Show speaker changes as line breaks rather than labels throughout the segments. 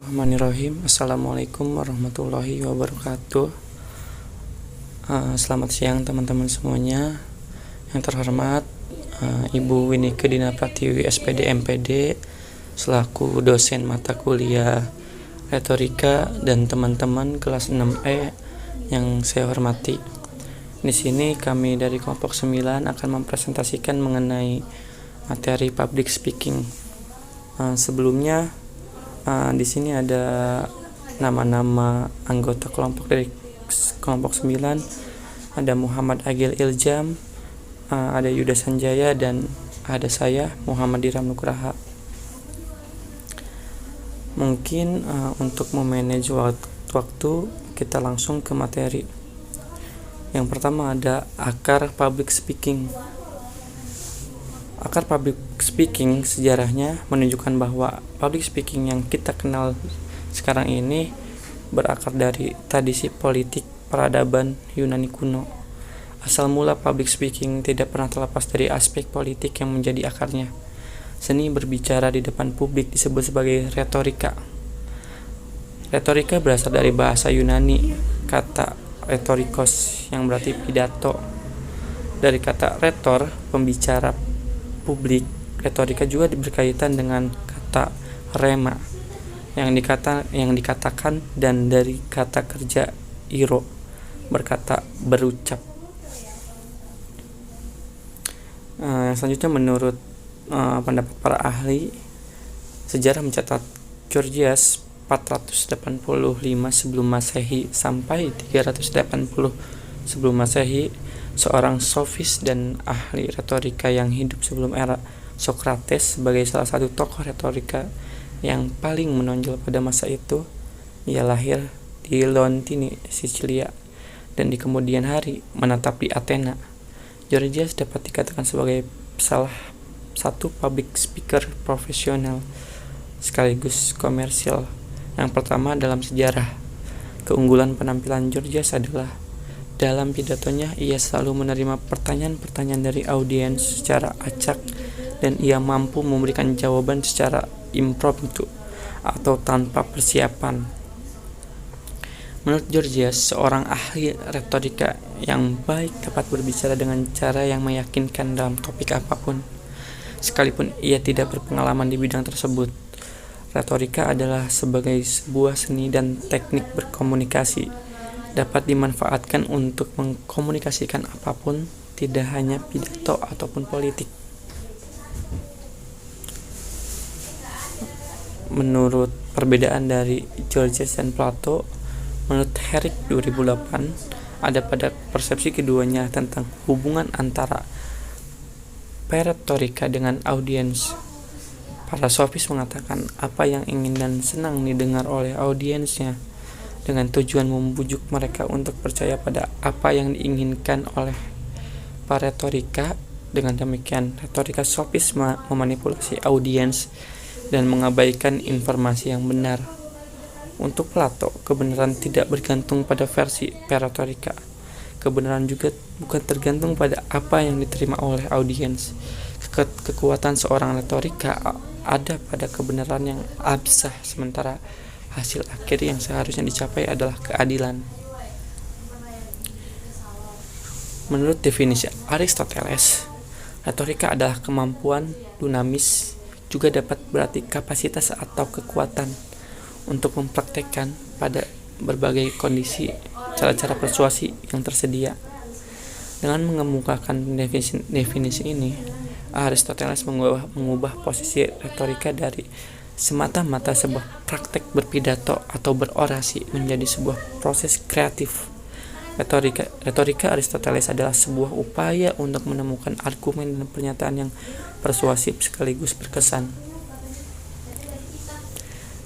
Bismillahirrahmanirrahim. Assalamualaikum warahmatullahi wabarakatuh. Selamat siang teman-teman semuanya. Yang terhormat Ibu Winike Dina Pratiwi SPD MPD selaku dosen mata kuliah retorika dan teman-teman kelas 6E yang saya hormati. Di sini kami dari kelompok 9 akan mempresentasikan mengenai materi public speaking. Sebelumnya di sini ada nama-nama anggota kelompok dari kelompok 9. Ada Muhammad Agil Iljam, ada Yuda Sanjaya, dan ada saya Muhammad Diram Nugraha. Mungkin untuk memanage waktu kita langsung ke materi. Yang pertama ada akar public speaking. Akar public speaking sejarahnya menunjukkan bahwa public speaking yang kita kenal sekarang ini berakar dari tradisi politik peradaban Yunani kuno. Asal mula public speaking tidak pernah terlepas dari aspek politik yang menjadi akarnya. Seni berbicara di depan publik disebut sebagai retorika. Retorika berasal dari bahasa Yunani, kata retorikos yang berarti pidato. Dari kata retor, pembicara publik, retorika juga berkaitan dengan kata rema yang dikatakan, dan dari kata kerja iro, berkata, berucap. Selanjutnya menurut pendapat para ahli sejarah mencatat Gorgias 485 sebelum Masehi sampai 380 sebelum Masehi, seorang sofis dan ahli retorika yang hidup sebelum era Sokrates, sebagai salah satu tokoh retorika yang paling menonjol pada masa itu. Ia lahir di Leontini, Sisilia, dan di kemudian hari menetap di Athena. Gorgias dapat dikatakan sebagai salah satu public speaker profesional sekaligus komersial yang pertama dalam sejarah. Keunggulan penampilan Gorgias adalah dalam pidatonya ia selalu menerima pertanyaan-pertanyaan dari audiens secara acak, dan ia mampu memberikan jawaban secara impromptu atau tanpa persiapan. Menurut Gorgias, seorang ahli retorika yang baik dapat berbicara dengan cara yang meyakinkan dalam topik apapun, sekalipun ia tidak berpengalaman di bidang tersebut. Retorika adalah sebagai sebuah seni dan teknik berkomunikasi, dapat dimanfaatkan untuk mengkomunikasikan apapun, tidak hanya pidato ataupun politik. Menurut perbedaan dari Gorgias dan Plato, menurut Herrick 2008, ada pada persepsi keduanya tentang hubungan antara peretorika dengan audiens. Para sofis mengatakan apa yang ingin dan senang didengar oleh audiensnya, dengan tujuan membujuk mereka untuk percaya pada apa yang diinginkan oleh para retorika. Dengan demikian, retorika sofis memanipulasi audiens dan mengabaikan informasi yang benar. Untuk Plato, kebenaran tidak bergantung pada versi retorika. Kebenaran juga bukan tergantung pada apa yang diterima oleh audiens. Kekuatan seorang retorika ada pada kebenaran yang absah, sementara hasil akhir yang seharusnya dicapai adalah keadilan. Menurut definisi Aristoteles, retorika adalah kemampuan dinamis, juga dapat berarti kapasitas atau kekuatan untuk mempraktekkan pada berbagai kondisi cara-cara persuasi yang tersedia. Dengan mengemukakan definisi ini, Aristoteles mengubah posisi retorika dari semata-mata sebuah praktek berpidato atau berorasi menjadi sebuah proses kreatif. Retorika Aristoteles adalah sebuah upaya untuk menemukan argumen dan pernyataan yang persuasif sekaligus berkesan.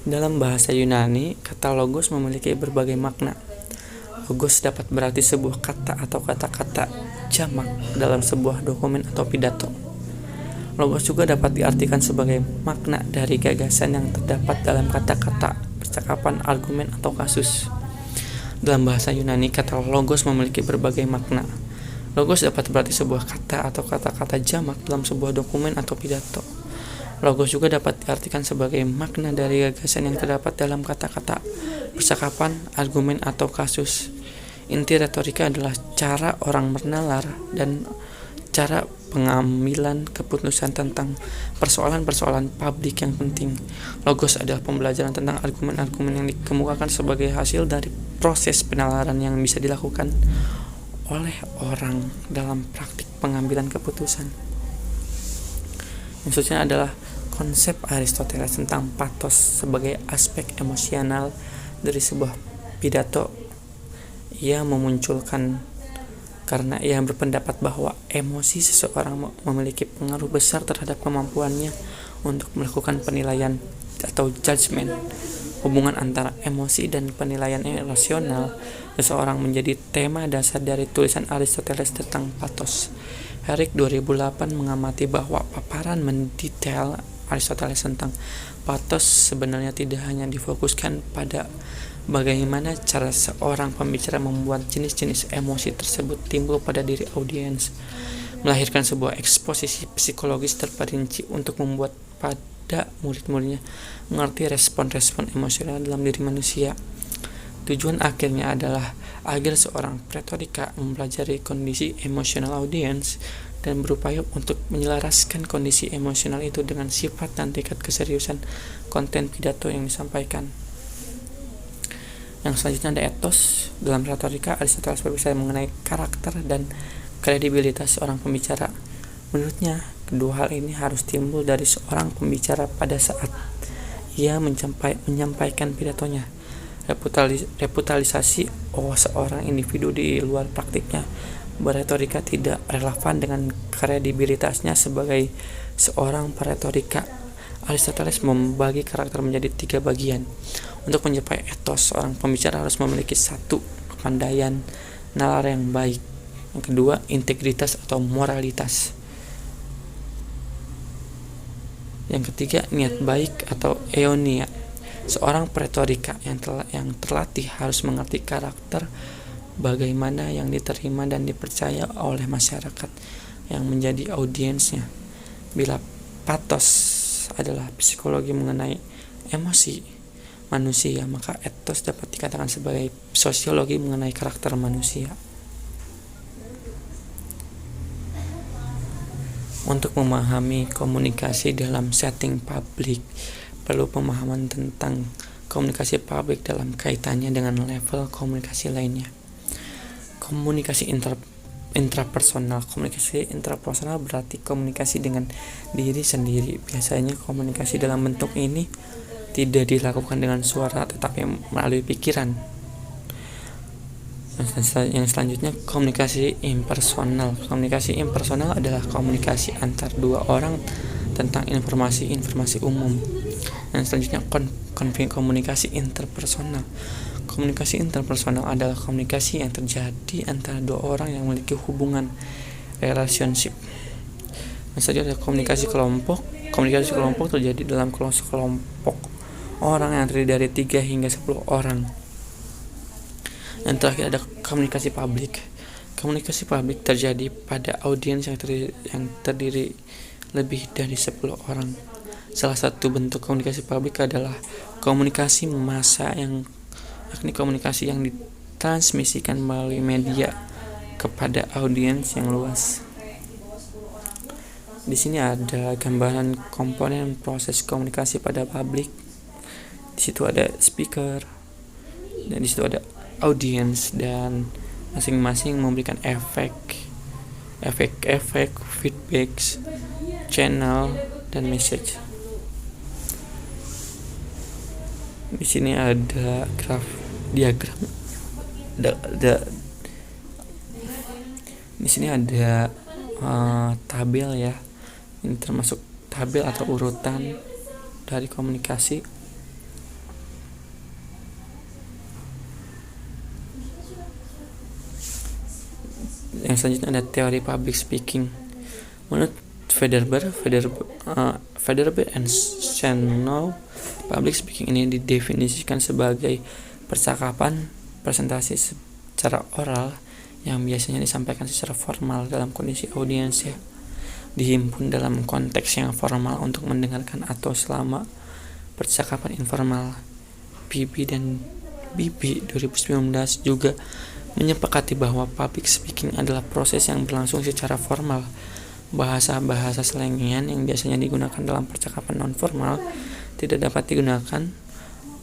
Dalam bahasa Yunani, kata logos memiliki berbagai makna. Logos dapat berarti sebuah kata atau kata-kata jamak dalam sebuah dokumen atau pidato. Logos juga dapat diartikan sebagai makna dari gagasan yang terdapat dalam kata-kata, percakapan, argumen, atau kasus. Dalam bahasa Yunani, kata logos memiliki berbagai makna. Logos dapat berarti sebuah kata atau kata-kata jamak dalam sebuah dokumen atau pidato. Logos juga dapat diartikan sebagai makna dari gagasan yang terdapat dalam kata-kata, percakapan, argumen, atau kasus. Inti retorika adalah cara orang bernalar dan cara pengambilan keputusan tentang persoalan-persoalan publik yang penting. Logos adalah pembelajaran tentang argumen-argumen yang dikemukakan sebagai hasil dari proses penalaran yang bisa dilakukan oleh orang dalam praktik pengambilan keputusan. Yang selanjutnya adalah konsep Aristoteles tentang pathos sebagai aspek emosional dari sebuah pidato. Ia memunculkan karena ia berpendapat bahwa emosi seseorang memiliki pengaruh besar terhadap kemampuannya untuk melakukan penilaian atau judgment. Hubungan antara emosi dan penilaian rasional seseorang menjadi tema dasar dari tulisan Aristoteles tentang pathos. Herrick 2008 mengamati bahwa paparan mendetail Aristoteles tentang pathos sebenarnya tidak hanya difokuskan pada bagaimana cara seorang pembicara membuat jenis-jenis emosi tersebut timbul pada diri audiens, melahirkan sebuah eksposisi psikologis terperinci untuk membuat pada murid-muridnya mengerti respon-respon emosional dalam diri manusia. Tujuan akhirnya adalah agar seorang retorika mempelajari kondisi emosional audiens dan berupaya untuk menyelaraskan kondisi emosional itu dengan sifat dan tingkat keseriusan konten pidato yang disampaikan. Yang selanjutnya ada etos. Dalam retorika, Aristoteles berbicara mengenai karakter dan kredibilitas seorang pembicara. Menurutnya, kedua hal ini harus timbul dari seorang pembicara pada saat ia menyampaikan pidatonya. Reputalisasi seorang individu di luar praktiknya berretorika tidak relevan dengan kredibilitasnya sebagai seorang peretorika. Aristoteles membagi karakter menjadi 3 bagian. Untuk mencapai etos, seorang pembicara harus memiliki 1. Kepandaian nalar yang baik. Yang kedua, integritas atau moralitas. Yang ketiga, niat baik atau euonia. Seorang peretorika yang terlatih harus mengerti karakter bagaimana yang diterima dan dipercaya oleh masyarakat yang menjadi audiensnya. Bila pathos adalah psikologi mengenai emosi manusia, maka etos dapat dikatakan sebagai sosiologi mengenai karakter manusia. Untuk memahami komunikasi dalam setting publik, perlu pemahaman tentang komunikasi publik dalam kaitannya dengan level komunikasi lainnya. Komunikasi intrapersonal. Komunikasi intrapersonal berarti komunikasi dengan diri sendiri. Biasanya komunikasi dalam bentuk ini tidak dilakukan dengan suara tetapi melalui pikiran. Yang selanjutnya, komunikasi impersonal. Komunikasi impersonal adalah komunikasi antar 2 orang tentang informasi umum. Yang selanjutnya, komunikasi interpersonal. Komunikasi interpersonal adalah komunikasi yang terjadi antara 2 orang yang memiliki hubungan relationship. Yang selanjutnya, komunikasi kelompok. Komunikasi kelompok terjadi dalam kelompok orang yang terdiri dari 3 hingga 10 orang. Yang terakhir ada komunikasi publik. Komunikasi publik terjadi pada audiens yang terdiri lebih dari 10 orang. Salah satu bentuk komunikasi publik adalah komunikasi massa, yakni komunikasi yang ditransmisikan melalui media kepada audiens yang luas. Di sini ada gambaran komponen proses komunikasi pada publik. Di situ ada speaker, dan di situ ada audience, dan masing-masing memberikan efek, feedback, channel, dan message. Di sini ada diagram. Di sini ada tabel ya. Ini termasuk tabel atau urutan dari komunikasi. Yang selanjutnya ada teori public speaking. Menurut Federer and Chenoweth, public speaking ini didefinisikan sebagai percakapan presentasi secara oral yang biasanya disampaikan secara formal dalam kondisi audiens ya. dihimpun dalam konteks yang formal untuk mendengarkan atau selama percakapan informal. Bibi dan Bibi 2019 juga menyepakati bahwa public speaking adalah proses yang berlangsung secara formal. Bahasa-bahasa selengean yang biasanya digunakan dalam percakapan non-formal tidak dapat digunakan.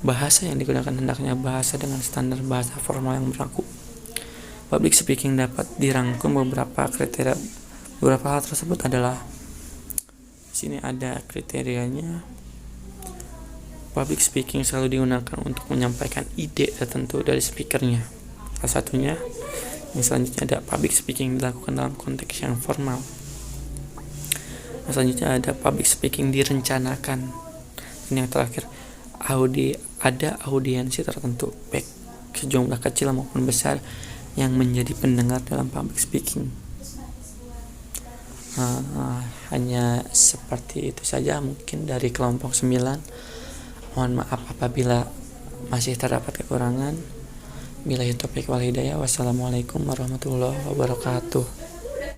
Bahasa yang digunakan hendaknya bahasa dengan standar bahasa formal yang berlaku. Public speaking dapat dirangkum beberapa kriteria. Beberapa hal tersebut adalah, di sini ada kriterianya. Public speaking selalu digunakan untuk menyampaikan ide tertentu dari speakernya. Salah satunya, yang selanjutnya ada public speaking dilakukan dalam konteks yang formal. Yang selanjutnya ada public speaking direncanakan. Ini yang terakhir, ada audiensi tertentu, baik sejumlah kecil maupun besar, yang menjadi pendengar dalam public speaking. Hanya seperti itu saja mungkin dari kelompok 9. Mohon maaf apabila masih terdapat kekurangan. Billahi taufiq wal hidayah. Wassalamualaikum warahmatullahi wabarakatuh.